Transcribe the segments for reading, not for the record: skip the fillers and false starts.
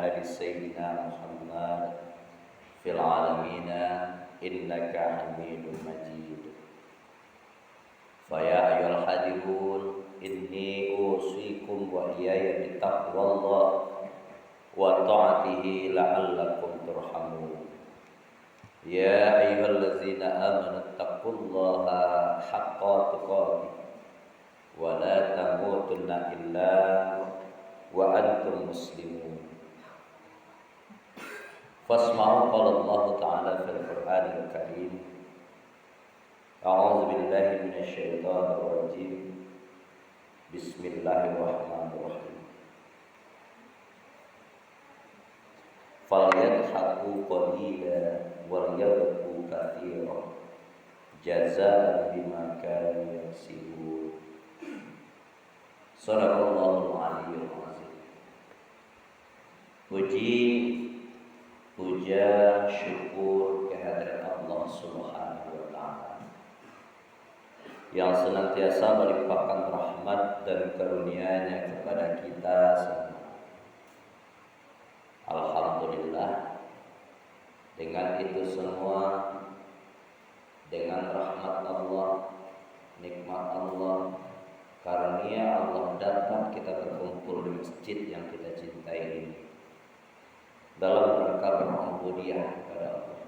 آل سيدنا محمد في العالمين إنك حميد مجيد. فيا أيها الحاضرون إني أوصيكم وإياي بتقوى الله وطاعته لعلكم ترحمون. يا أيها الذين آمنوا اتقوا الله حق تقاته ولا تموتن إلا وأنتم مسلمون. فاسمعوا قول الله تعالى في القرآن الكريم: أعوذ بالله من الشيطان الرجيم. بسم الله الرحمن الرحيم. فليضحكوا قليلا وليبكوا كثيرا جزاء بما كانوا يكسبون. Sadaqallahul Aliyyul Azim. Puja syukur kehadirat Allah Subhanahu wa taala yang senantiasa melimpahkan rahmat dan karunia-Nya kepada kita semua. Alhamdulillah, dengan itu semua, dengan rahmat Allah, nikmat Allah, karunia Allah, dapat kita berkumpul di masjid yang kita cintai ini dalam rangka berubudiyah kepada Allah.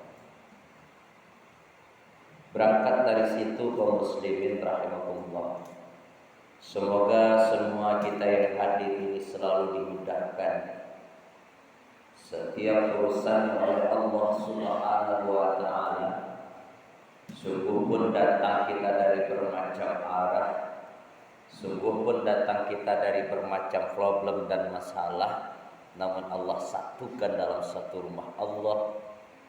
Berangkat dari situ kaum muslimin rahimakumullah, semoga semua kita yang hadir ini selalu dimudahkan setiap urusan oleh Allah Subhanahu wa taala. Sungguh pun datang kita dari bermacam arah, sungguh pun datang kita dari bermacam problem dan masalah, namun Allah satukan dalam satu rumah Allah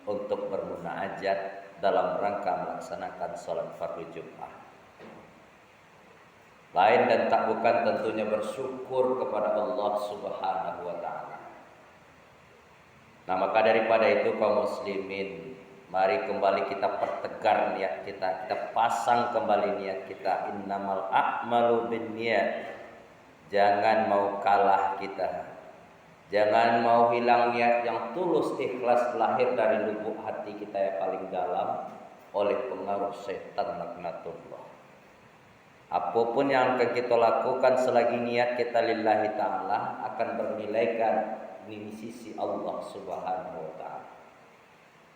untuk bermunajat dalam rangka melaksanakan salat fardu Jumat. Lain dan tak bukan tentunya bersyukur kepada Allah Subhanahu wa taala. Nah, maka daripada itu kaum muslimin, mari kembali kita pertegar niat kita pasang kembali niat kita. Innamal a'malu binniyat. Jangan mau kalah kita. Jangan mau hilang niat yang tulus ikhlas lahir dari lubuk hati kita yang paling dalam oleh pengaruh setan laknatullah. Apapun yang akan kita lakukan selagi niat kita lillahi ta'ala akan bernilaikan di sisi Allah Subhanahu wa taala.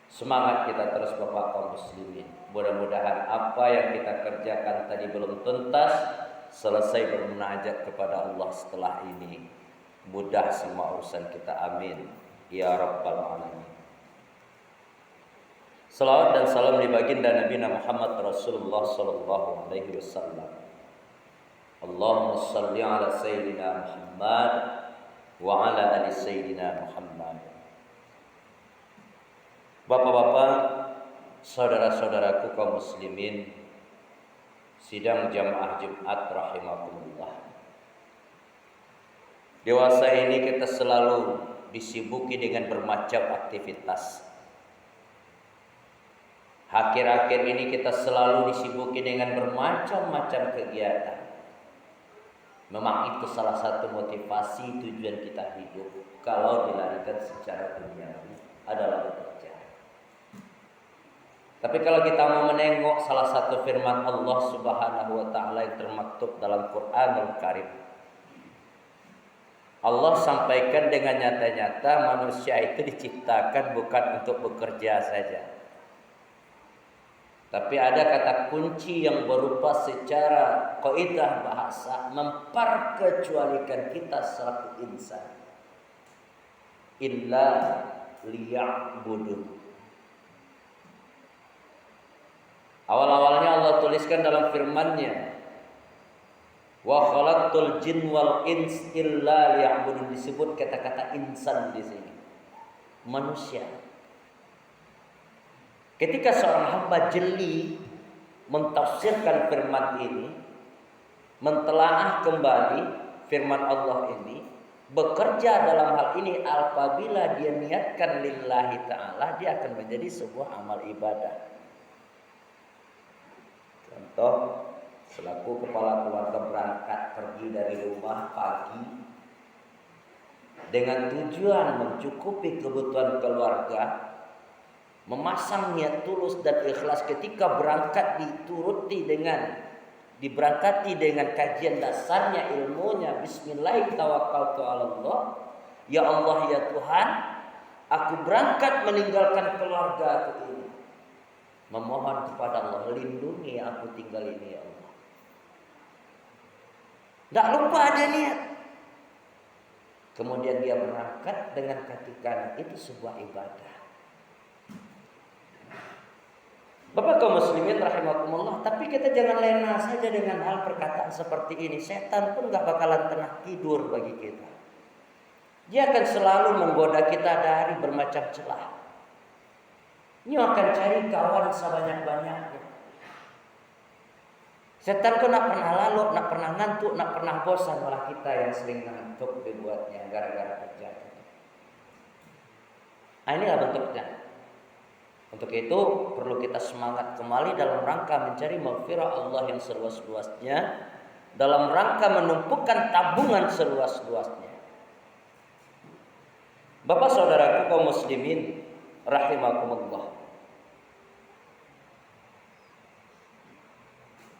Semangat kita terus Bapak kaum muslimin. Mudah-mudahan apa yang kita kerjakan tadi belum tuntas, selesai bermunajat kepada Allah setelah ini mudah semua urusan kita. Amin ya rabbal alamin. Salawat dan salam di baginda Nabi Muhammad Rasulullah sallallahu alaihi wasallam. Allahumma shalli ala sayyidina Muhammad wa ala ali sayyidina Muhammad. Bapak-bapak, saudara-saudaraku kaum muslimin, sidang jamaah Jumat rahimakumullah. Dewasa ini kita selalu disibuki dengan bermacam aktivitas. Akhir-akhir ini kita selalu disibuki dengan bermacam-macam kegiatan. Memang itu salah satu motivasi tujuan kita hidup kalau dilarikan secara duniawi adalah bekerja. Tapi kalau kita mau menengok salah satu firman Allah Subhanahu wa taala yang termaktub dalam Qur'anul Karim, Allah sampaikan dengan nyata-nyata manusia itu diciptakan bukan untuk bekerja saja. Tapi ada kata kunci yang berupa secara kaidah bahasa memperkecualikan kita selaku insan. Illa liya'budun. Awal-awalnya Allah tuliskan dalam firman-Nya, wa khalaqtul jin wal ins illa liya'budun. Disebut kata-kata insan di sini, manusia. Ketika seorang hamba jeli mentafsirkan firman ini, mentelaah kembali firman Allah ini, bekerja dalam hal ini apabila dia niatkan lillahi ta'ala, dia akan menjadi sebuah amal ibadah. Contoh, selaku kepala keluarga berangkat pergi dari rumah pagi, dengan tujuan mencukupi kebutuhan keluarga, memasang niat tulus dan ikhlas ketika berangkat diberangkati dengan kajian dasarnya, ilmunya, bismillahirrahmanirrahim. Ya Allah, ya Tuhan, aku berangkat meninggalkan keluarga aku ini. Memohon kepada Allah, lindungi aku tinggal ini ya Allah. Tidak lupa ada niat. Kemudian dia berangkat dengan kaki kanan, itu sebuah ibadah. Bapak kaum muslimin rahimakumullah, tapi kita jangan lena saja dengan hal perkataan seperti ini. Setan pun gak bakalan tenang tidur bagi kita. Dia akan selalu menggoda kita dari bermacam celah. Dia akan cari kawan sebanyak-banyaknya. Setan kok nak pernah lalu, nak pernah ngantuk, nak pernah bosan, malah kita yang sering ngantuk dibuatnya gara-gara kerja. Inilah bentuknya. Untuk itu perlu kita semangat kembali dalam rangka mencari maghfirah Allah yang seluas-luasnya, dalam rangka menumpukan tabungan seluas-luasnya. Bapak saudaraku kaum muslimin rahimakumullah.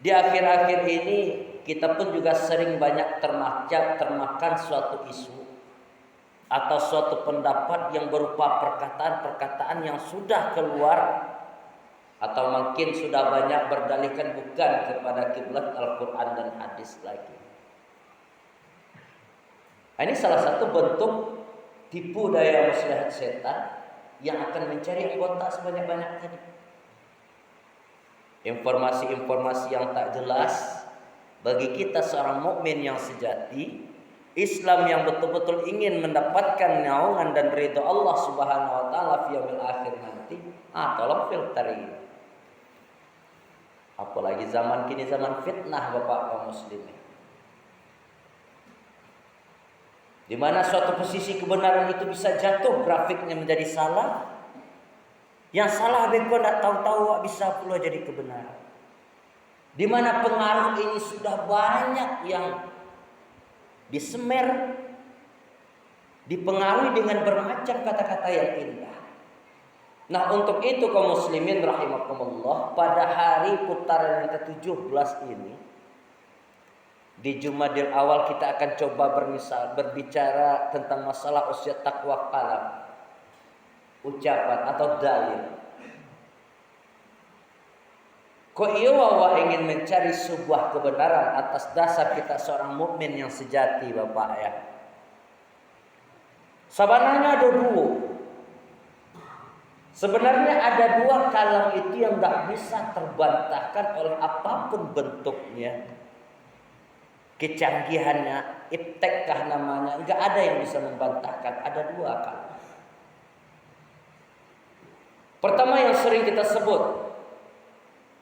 Di akhir-akhir ini kita pun juga sering banyak termakan suatu isu atau suatu pendapat yang berupa perkataan-perkataan yang sudah keluar atau mungkin sudah banyak berdalihkan bukan kepada kiblat Al-Quran dan hadis lagi. Ini salah satu bentuk tipu daya muslihat setan yang akan mencari anggota sebanyak-banyak tadi. Informasi-informasi yang tak jelas bagi kita seorang mukmin yang sejati, Islam yang betul-betul ingin mendapatkan naungan dan ridha Allah Subhanahu wa taala fi yaumil akhir nanti, tolong filteri. Apalagi zaman kini zaman fitnah Bapak kaum muslimin. Di mana suatu posisi kebenaran itu bisa jatuh grafiknya menjadi salah. Yang salah beko tidak tahu-tahu bisa pula jadi kebenaran. Di mana pengaruh ini sudah banyak yang disemer, dipengaruhi dengan bermacam kata-kata yang indah. Nah, untuk itu kaum muslimin rahimakumullah, pada hari putaran yang ke-17 ini, di Jumadil awal kita akan coba berbicara tentang masalah usia takwa kalam. Ucapan atau dalil. Kok iya wawa ingin mencari sebuah kebenaran atas dasar kita seorang mukmin yang sejati Bapak ya. Sebenarnya ada dua. Sebenarnya ada dua kalam itu yang gak bisa terbantahkan oleh apapun bentuknya. Kecanggihannya, iptekkah namanya, gak ada yang bisa membantahkan. Ada dua kalam. Pertama yang sering kita sebut,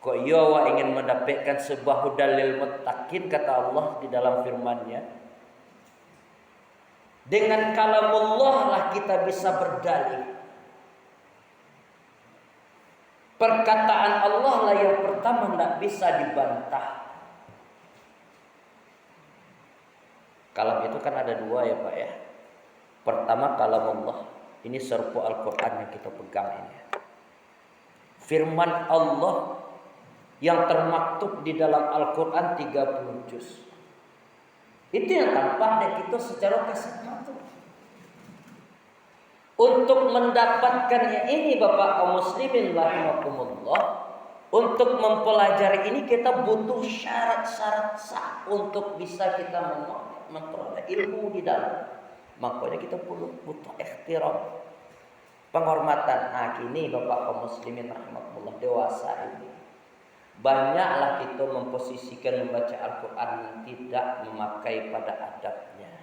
kok Yawa ingin mendapatkan sebuah dalil muttaqin kata Allah di dalam firman-Nya. Dengan kalamullah lah kita bisa berdalil. Perkataan Allah lah yang pertama tidak bisa dibantah. Kalam itu kan ada dua ya Pak ya. Pertama kalamullah, ini serpu Al-Quran yang kita pegang ini. Firman Allah yang termaktub di dalam Al-Quran 30 juz. Itu yang tampak dan kita secara kasat mata. Untuk mendapatkannya ini Bapak kaum muslimin rahimakumullah, untuk mempelajari ini kita butuh syarat-syarat sah untuk bisa kita memperoleh ilmu di dalam. Makanya kita butuh ihtiram, penghormatan. Kini Bapak kaum muslimin rahimakumullah, dewasa ini banyaklah kita memposisikan membaca Al-Quran yang tidak memakai pada adabnya.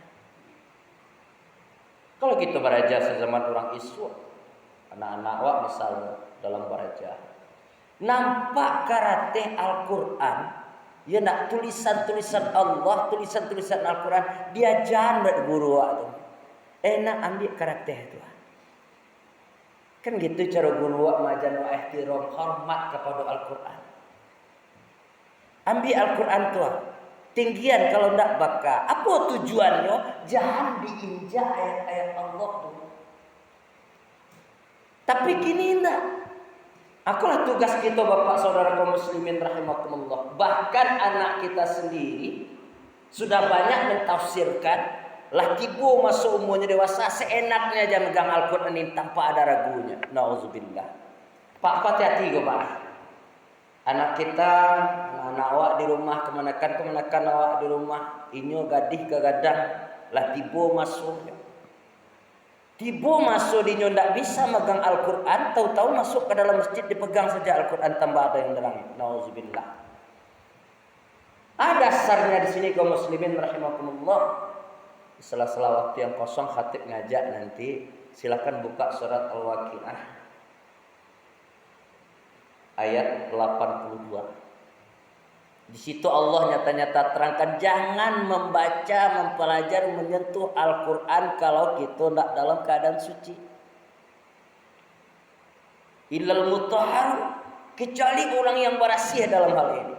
Kalau kita beraja sezaman orang isu, anak-anak wak misalnya dalam beraja, nampak karate Al-Quran, ya nak tulisan-tulisan Allah, tulisan-tulisan Al-Quran, dia jangan guru wak tu. Enak ambil karate itu. Kan gitu cara guru wa majan wa ihtiram, hormat kepada Al-Quran. Ambil Al-Quran tu. tinggian kalau ndak baka. Apa tujuannya? Jangan diinjak ayat-ayat Allah dulu. Tapi kini ndak. Akulah tugas kita Bapak Saudara kaum muslimin rahimakumullah. Bahkan anak kita sendiri sudah banyak mentafsirkan laki bu masuk umurnya dewasa seenaknya aja megang Al-Quran ini tanpa ada ragunya. Nauzubillah. Pak hati-hati go Pak. Anak kita, anak awak di rumah kemenakan awak di rumah, inyo gadih ke gadang lah tibo masuk. Tibo masuk di nyo ndak bisa megang Al-Quran, tahu-tahu masuk ke dalam masjid dipegang saja Al-Quran tambah ada yang nerang. Nauzubillah. Ada dasarnya di sini kaum muslimin rahimakumullah. Di sela-sela waktu yang kosong khatib ngajak nanti silakan buka surat Al-Waqiah ayat 82. Di situ Allah nyata-nyata terangkan jangan membaca, mempelajari, menyentuh Al-Quran kalau kita tidak dalam keadaan suci. Illal mutahhar, kecuali orang yang bersih dalam hal ini.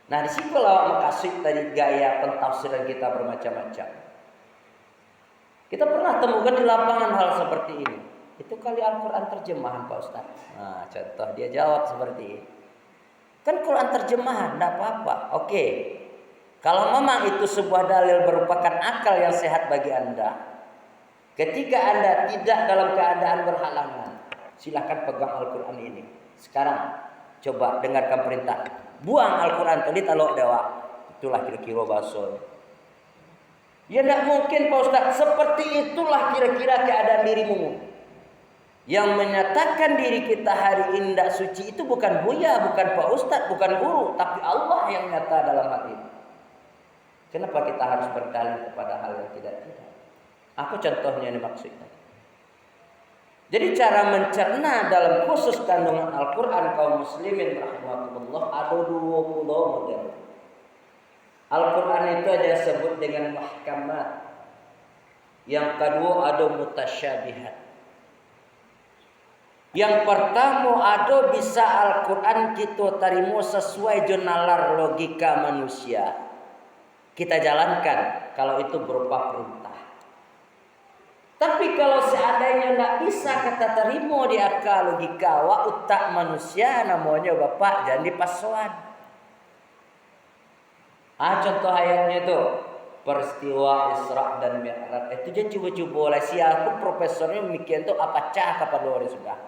Nah, di situ lah makasih tadi gaya pentafsiran kita bermacam-macam. Kita pernah temukan di lapangan hal seperti ini. Itu kali Al-Quran terjemahan Pak Ustaz. Nah, contoh dia jawab seperti ini. Kan Quran terjemahan, tidak apa-apa. Oke. Kalau memang itu sebuah dalil merupakan akal yang sehat bagi Anda. Ketika Anda tidak dalam keadaan berhalangan, silakan pegang Al-Quran ini. Sekarang, coba dengarkan perintah. Buang Al-Quran tadi talok dewa. Itulah kira-kira bahasa. Ya tidak mungkin Pak Ustaz. Seperti itulah kira-kira keadaan dirimu. Yang menyatakan diri kita hari ini tidak suci itu bukan Buya, bukan Pak Ustadz, bukan guru, tapi Allah yang nyata dalam hal ini. Kenapa kita harus berdalih kepada hal yang tidak-tidak? Apa contohnya ini maksudnya? Jadi cara mencerna dalam khusus kandungan Al-Quran kaum muslimin rahimahullah ada 20 model. Al-Quran itu ada yang disebut dengan mahkamat. Yang kedua ada mutasyabihat. Yang pertama ada bisa Al-Quran kita terima sesuai nalar logika manusia. Kita jalankan kalau itu berupa perintah. Tapi kalau seandainya tidak bisa kita terima di akal logika wa utak manusia namanya Bapak jangan dipasuan. Contoh ayatnya itu peristiwa Isra dan Mi'raj itu jangan coba-coba oleh siapa profesornya demikian itu apa cah kepada orang sudah.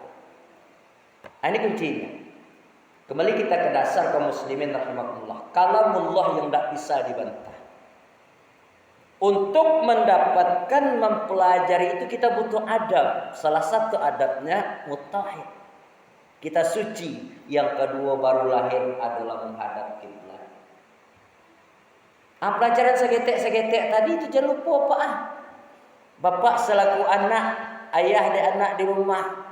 Ini kuncinya. Kembali kita ke dasar kaum muslimin rahimakumullah. Kalamullah yang tidak bisa dibantah. Untuk mendapatkan mempelajari itu kita butuh adab. Salah satu adabnya mutahhid. Kita suci. Yang kedua baru lahir adalah menghadap kiblat. Pelajaran segetek tadi itu jangan lupa Pak. Bapak selaku anak, ayah dan anak di rumah.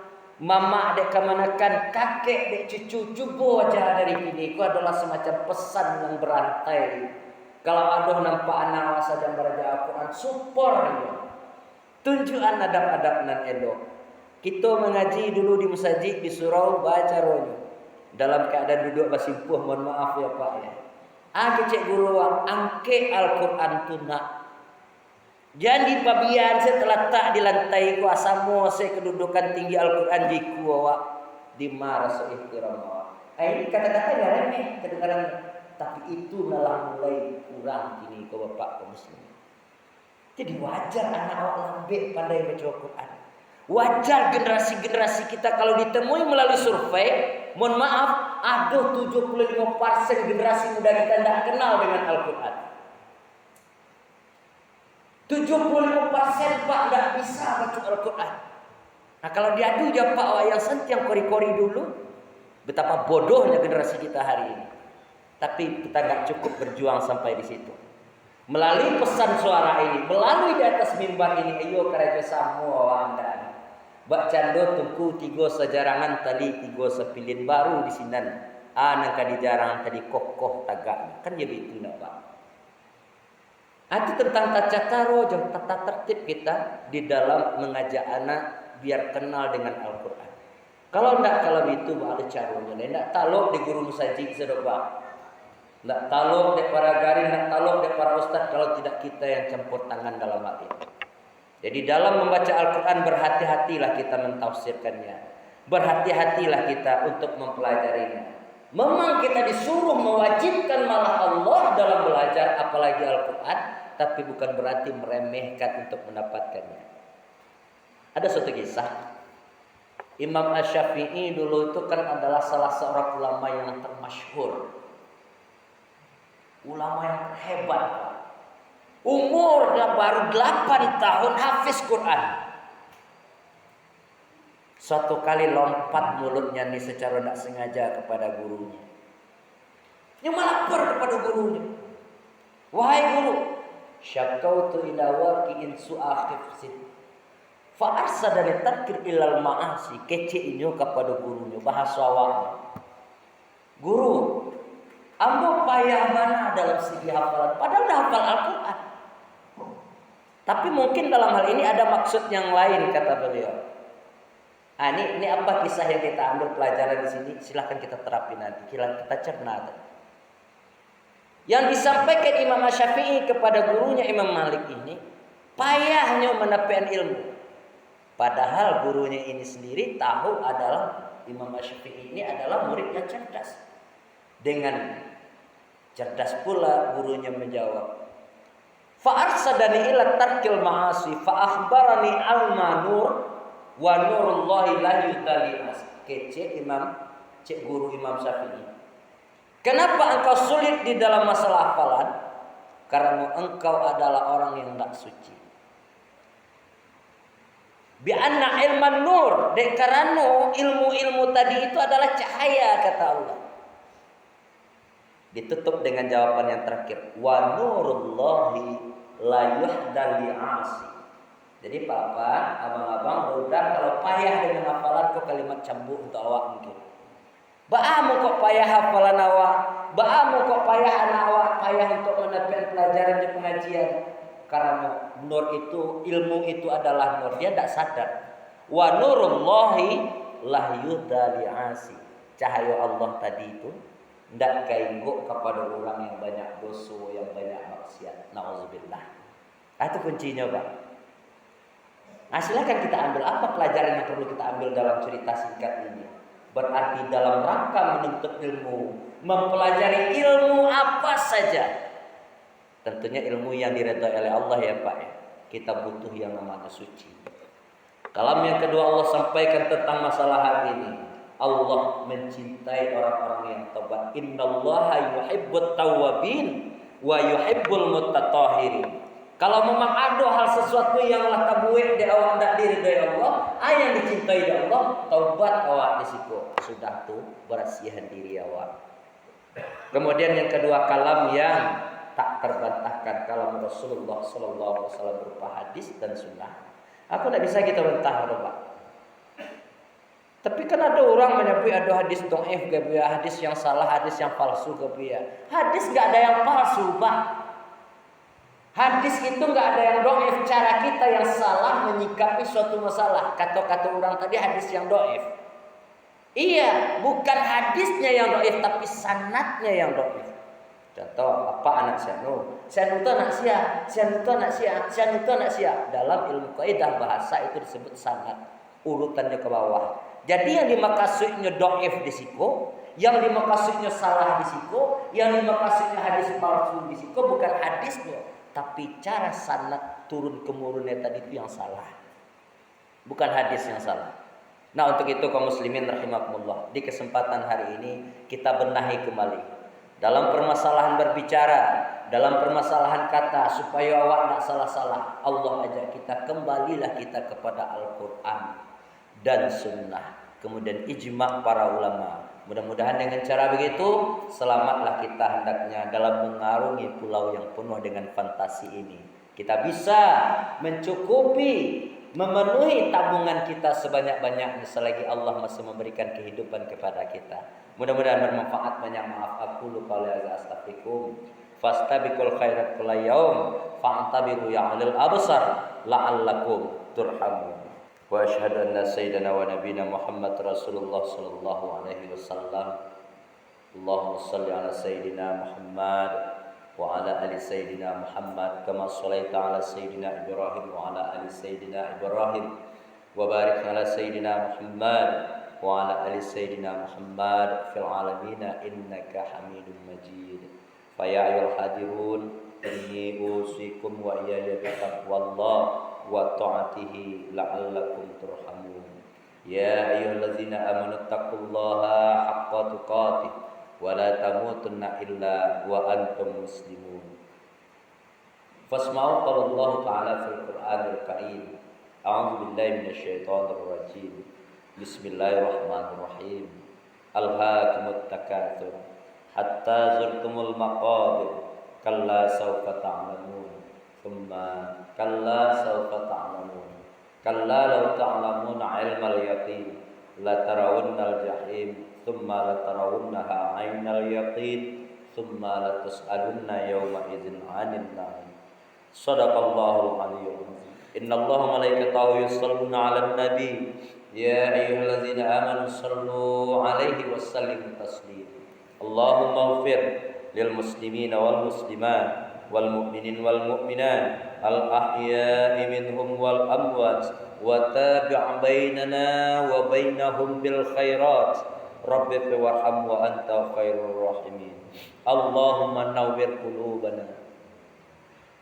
Mama dek kemanakan, kakek dek cucu, coba aja dari ini. Itu adalah semacam pesan yang berantai. Kalau ada nampak anak awasa dan beraja Al-Quran, support ya. Tunjukkan adab-adab nan elok. Kita mengaji dulu di masjid di surau baca ronyo. Dalam keadaan duduk basimpuh, mohon maaf ya Pak ya. Cek guru angke Al-Quran tunak. Jadi pabian setelah tak di lantai kuasa saya kedudukan tinggi Al-Quran di kuawa di maras ihtiram awak. Ini kata-kata yang remeh kedengaran, tapi itu malah mulai kurang kini ke Bapak kaum muslimin. Jadi wajar anak awak lambe pandai baca Al-Quran. Wajar generasi-generasi kita kalau ditemui melalui survei, mohon maaf, ada 75% generasi muda kita tidak kenal dengan Al-Quran. 75% Pak tidak bisa baca Al-Quran. Nah kalau diadu ya Pak yang sentiang kori-kori dulu, betapa bodohnya generasi kita hari ini. Tapi kita nggak cukup berjuang sampai di situ. Melalui pesan suara ini, melalui di atas mimbar ini, ayo kerja semua Anda. Bak cando tungku tiga sejarangan tali tiga sepilin baru di sini. Nangka di jarang tadi kokoh tagak. Kan jadi itu nak Pak. Itu tentang tata cara, tata tertib kita di dalam mengajak anak biar kenal dengan Al-Quran. Kalau tidak kalau itu ada caranya. Tidak taluk di guru musajid sedobak. Nak taluk dek para garing, nak taluk dek para ustaz kalau tidak kita yang campur tangan dalam hal ini. Jadi dalam membaca Al-Quran berhati-hatilah kita mentafsirkannya. Berhati-hatilah kita untuk mempelajarinya. Memang kita disuruh mewajibkan malah Allah dalam belajar apalagi Al-Quran. Tapi bukan berarti meremehkan untuk mendapatkannya. Ada suatu kisah. Imam Asy-Syafi'i dulu itu kan adalah salah seorang ulama yang termasyhur. Ulama yang hebat. Umurnya baru 8 tahun hafiz Quran. Suatu kali lompat mulutnya nih secara tidak sengaja kepada gurunya. Dia melapor kepada gurunya. Wahai guru, syakautu ila waqi'in su'a hifzin. Fa arsadani tarkir ilal ma'asi. Kece ini kepada gurunya, bahasa awaknya. Guru, ambo payah mana dalam segi hafalan, padahal dah hafal Al-Quran. Tapi mungkin dalam hal ini ada maksud yang lain, kata beliau. Ini apa kisah yang kita ambil pelajaran di sini? Silahkan kita terapi nanti. Kita cerna. Yang disampaikan Imam Asy-Syafi'i kepada gurunya Imam Malik ini, payahnya menepian ilmu. Padahal gurunya ini sendiri tahu adalah Imam Asy-Syafi'i ini adalah murid yang cerdas. Dengan cerdas pula gurunya menjawab, fa'arsadani ila tarkil ma'asi fa'akhbarani alma nur wa nurullahi la yutali'as. Kece cek guru Imam Syafi'i. Kenapa engkau sulit di dalam masalah hafalan? Karena engkau adalah orang yang tidak suci. Bi'anna ilman nur. Karena ilmu-ilmu tadi itu adalah cahaya, kata Allah. Ditutup dengan jawaban yang terakhir, wa nurullahi la yuhdal li'asi. Jadi papa, abang-abang udah kalau payah dengan hafalan kok kalimat cambuk untuk awak mungkin. Ba'amu kok payah hafalan awak, ba'amu kok payah anak awak payah untuk menepikan pelajaran di pengajian. Karena nur itu, ilmu itu adalah nur, dia tidak sadar. Wa nurullahi la yuhdal li'asi. Cahaya Allah tadi itu tidak kaingguk kepada orang yang banyak dosa, yang banyak maksiat. Nauzubillah. Itu kuncinya, Pak. Nah, silakan kita ambil apa pelajaran yang perlu kita ambil dalam cerita singkat ini. Berarti dalam rangka menuntut ilmu, mempelajari ilmu apa saja. Tentunya ilmu yang diridhai oleh Allah ya, Pak ya. Kita butuh yang namanya suci. Kalam yang kedua Allah sampaikan tentang masalah hati ini. Allah mencintai orang-orang yang taubat. Innallaha yuhibbut tawwabin wa yuhibbul mutatahhirin. Kalau memang ada hal sesuatu yang lah tabuik di awak ndak diri dari Allah, yang dicintai dari Allah, taubat awak di situ. Sudah tuh bersihkan diri awak. Kemudian yang kedua, kalam yang tak terbantahkan, kalam Rasulullah sallallahu alaihi wasallam berupa hadis dan sunnah. Aku tidak bisa kita bantah, Pak. Tapi kan ada orang menyebut ada hadis dhaif ke biya, hadis yang salah, hadis yang palsu ke biya. Hadis enggak ada yang palsu, Pak. Hadis itu enggak ada yang dhaif. Cara kita yang salah menyikapi suatu masalah. Kata-kata orang tadi hadis yang dhaif. Iya, bukan hadisnya yang dhaif tapi sanadnya yang dhaif. Contoh, apa anak Syanu? Syanu itu anak sia, Syanu itu anak sia, Syanu itu anak sia. Dalam ilmu kaidah bahasa itu disebut sanad, urutannya ke bawah. Jadi yang dimaksudnya dhaif di siku, yang dimaksudnya salah di siku, yang dimaksudnya hadis palsu di siku bukan hadisnya, tapi cara sanad turun kemurunnya tadi itu yang salah. Bukan hadis yang salah. Nah, untuk itu kaum muslimin rahimakumullah, di kesempatan hari ini kita benahi kembali dalam permasalahan berbicara, dalam permasalahan kata, supaya awak tidak salah-salah. Allah ajak kita, kembalilah kita kepada Al-Quran dan sunnah, kemudian ijma' para ulama. Mudah-mudahan dengan cara begitu selamatlah kita hendaknya dalam mengarungi pulau yang penuh dengan fantasi ini. Kita bisa mencukupi, memenuhi tabungan kita sebanyak-banyaknya selagi Allah masih memberikan kehidupan kepada kita. Mudah-mudahan bermanfaat. Banyak maaf aku lupa astaghfirukum. Fastabiqul khairat kulla yaum fa'tabiru ya ulil absar la'allakum turhamun. Wa asyhadu anna sayyidana wa nabiyana Muhammad Rasulullah sallallahu alaihi wasallam Allahumma salli ala Sayyidina Muhammad wa ala ali Sayyidina Muhammad kama sallaita ala Sayyidina Ibrahim wa ala ali Sayyidina Ibrahim wa barik ala Sayyidina Muhammad wa ala ali Sayyidina Muhammad fil alamin innaka Hamidum Majid. Fa ya ayyuhal hadirun inni usikum wa iyaya bittaqwallah wa ta'atihi la'allakum turhamun. Ya ayyuhallazina amanu taqullaha haqqa tuqatih wa la tamutunna illa wa antum muslimun. Fasma'u qala Allah ta'ala fil Qur'anil Karim. A'udzu billahi minasyaitonir rajim. Bismillahirrahmanirrahim. Alhaakumut takatsur hatta zurtumul maqabir. Kalla sawfa ta'lamun. Thumma kalla sawfa ta'lamun. Kalla law ta'lamuna 'ilmal yaqin la tarawunnal jahim. Thumma la tarawunnaha 'ainal yaqin. Thumma la tus'alunna yawma idzin 'anil na'im. Shadaqallahul 'aliyyul 'azim. Innallaha malaikatahu yusholluna 'alan nabi. Ya ayyuhallazina amanu shallu 'alaihi wa sallimu taslima. Allahumma ighfir lil muslimina wal muslimat wal mu'minin wal mu'minat al ahya'i minhum wal amwat wa tabi' bainana wa bainahum bil khairat. Rabbi warham wa anta khairur rahimin. Allahumma nawwir qulubana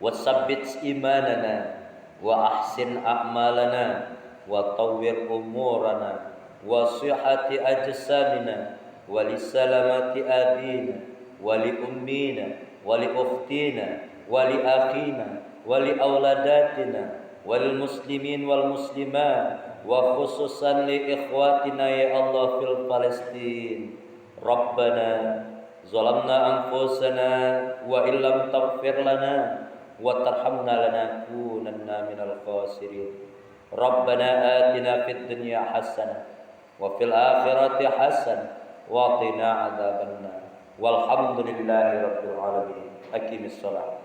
wa tsabbit imanana wa ahsin a'malana wa tawwir umurana wa sihhati ajsamina wa li salamati abina wa li ummina wa li ukhtina wa li akhina wa li auladatina wal muslimin wal muslimat wa khususan li ikhwatina ya Allah fil Palestin. Rabbana zalamna anfusana wa illam taghfir lana wa tarhamna lanakunanna minal khasirin. Rabbana atina fid dunya hasanah wa fil akhirati hasanah wa qina adzabannar. Walhamdulillahi rabbil alamin. Aqimis shalah.